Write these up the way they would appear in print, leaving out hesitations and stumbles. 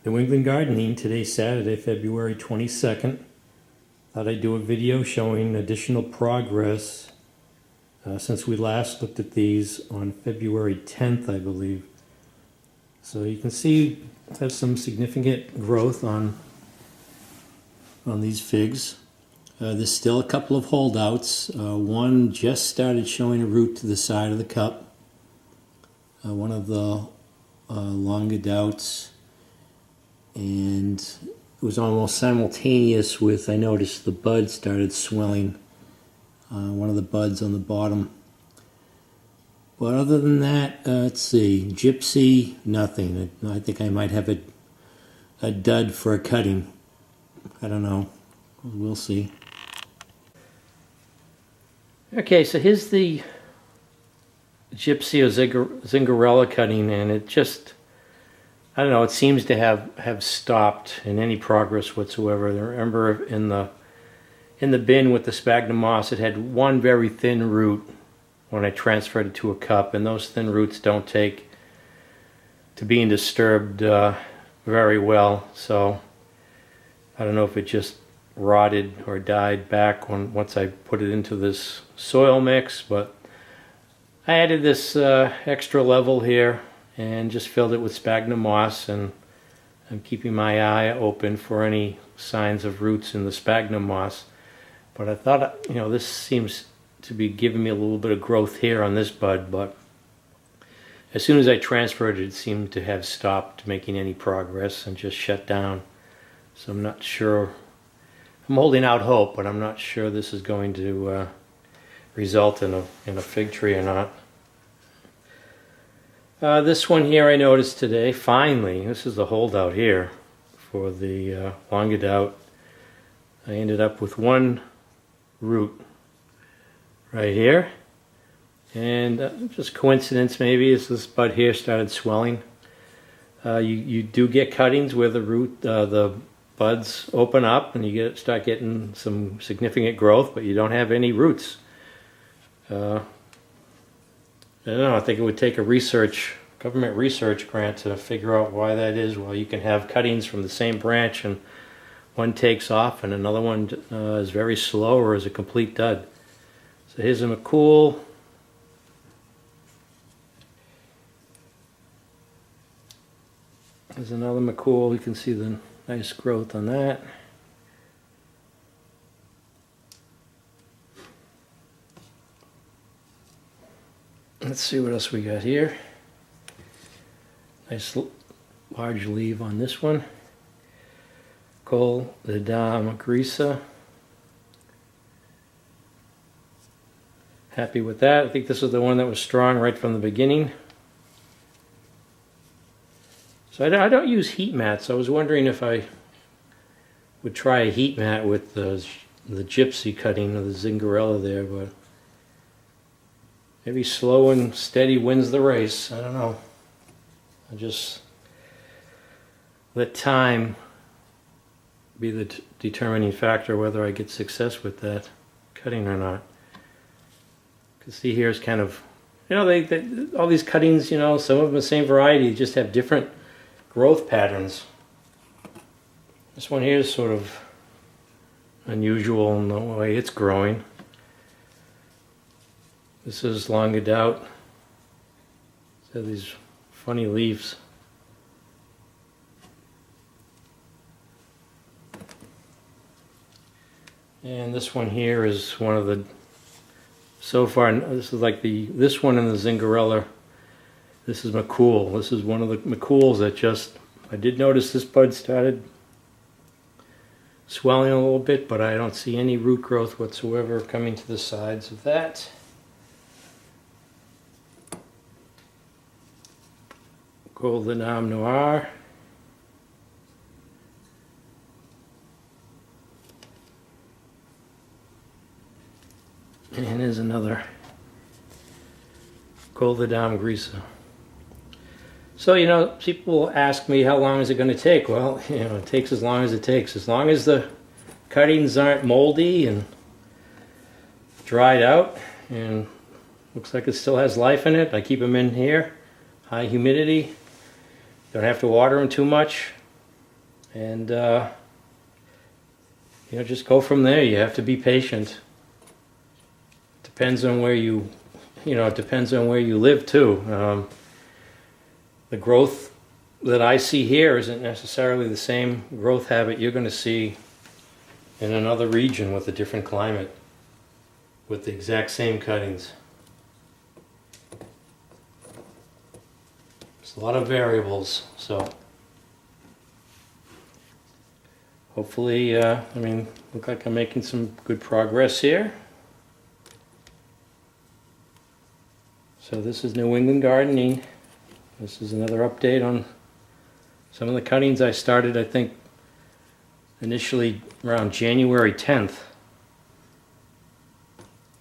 New England Gardening, today Saturday, February 22nd. Thought I'd do a video showing additional progress since we last looked at these on February 10th, I believe. So you can see I have some significant growth on these figs. There's still a couple of holdouts. One just started showing a root to the side of the cup. One of the Longadouts, and it was almost simultaneous with, I noticed the bud started swelling, one of the buds on the bottom. But other than that, let's see, Gypsy, nothing. I think I might have a dud for a cutting. I don't know. We'll see. Okay, so here's the Gypsy or Zingarella cutting, and it just, I don't know, it seems to have stopped in any progress whatsoever. I remember in the bin with the sphagnum moss, it had one very thin root when I transferred it to a cup, and those thin roots don't take to being disturbed very well. So I don't know if it just rotted or died back once I put it into this soil mix, but I added this extra level here and just filled it with sphagnum moss, and I'm keeping my eye open for any signs of roots in the sphagnum moss. But I thought, you know, this seems to be giving me a little bit of growth here on this bud, but as soon as I transferred it, it seemed to have stopped making any progress and just shut down. So I'm not sure. I'm holding out hope, but I'm not sure this is going to result in a fig tree or not. This one here I noticed today, finally, this is the holdout here for the Longadout. I ended up with one root right here, and just coincidence maybe, is this bud here started swelling. You do get cuttings where the root, the buds open up and you start getting some significant growth, but you don't have any roots. I don't know, I think it would take a government research grant to figure out why that is. Well, you can have cuttings from the same branch and one takes off and another one is very slow or is a complete dud. So here's a McCool. There's another McCool. You can see the nice growth on that. Let's see what else we got here. Nice large leaf on this one. Cole the Dame Grisa. Happy with that. I think this is the one that was strong right from the beginning. So I don't use heat mats. I was wondering if I would try a heat mat with the Gypsy cutting of the Zingarella there, but maybe slow and steady wins the race. I don't know. I just let time be the determining factor whether I get success with that cutting or not. Because see, here's kind of, you know, all these cuttings, you know, some of them the same variety, just have different growth patterns. This one here is sort of unusual in the way it's growing. This is Longadout. It's got these funny leaves. And this one here is one of the, so far, this is like this one in the Zingarella. This is McCool. This is one of the McCools that just, I did notice this bud started swelling a little bit, but I don't see any root growth whatsoever coming to the sides of that. Golden Dame Noir. And here's another Golden Dame Grisa. So, you know, people ask me how long is it going to take? Well, you know, it takes as long as it takes. As long as the cuttings aren't moldy and dried out and looks like it still has life in it. I keep them in here, high humidity. Don't have to water them too much. and just go from there. You have to be patient. Depends on where it depends on where you live too. The growth that I see here isn't necessarily the same growth habit you're going to see in another region with a different climate with the exact same cuttings. There's a lot of variables, so hopefully, look like I'm making some good progress here. So this is New England Gardening. This is another update on some of the cuttings I started, I think, initially around January 10th.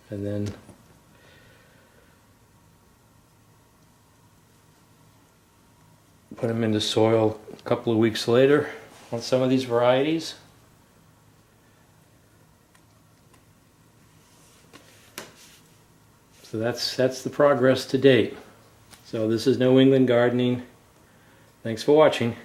And then put them into soil a couple of weeks later on some of these varieties. So that's the progress to date. So this is New England Gardening. Thanks for watching.